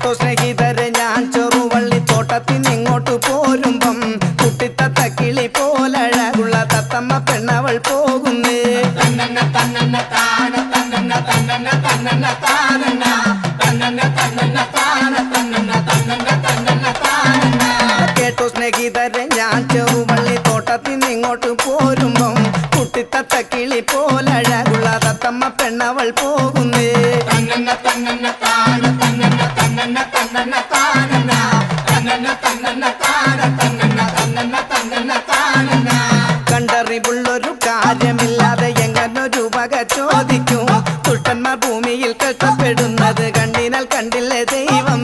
കേട്ടോ സ്നേഹിതരെ ഞാൻ ചെറുവള്ളിത്തോട്ടത്തിനിങ്ങോട്ടു പോരുമ്പം കുട്ടിത്തത്ത കിളി പോലഴകുള്ള തത്തമ്മ പെണ്ണവൾ പോകുന്നേ. കേട്ടോ സ്നേഹിതരെ ഞാൻ ചെറുവള്ളിത്തോട്ടത്തിനിങ്ങോട്ടു പോരുമ്പം കുട്ടിത്തത്ത കിളി പോലഴകുള്ള തത്തമ്മ പെണ്ണവൾ പോകുന്നേ. കണ്ടറിവുള്ളൊരു കാര്യമില്ലാതെ എങ്ങനൊരു വക ചോദിക്കും. ദുഷ്ടന്മാർ ഭൂമിയിൽ കഷ്ടപ്പെടുന്നത് കണ്ടിനാൽ കണ്ടില്ലേ ദൈവം.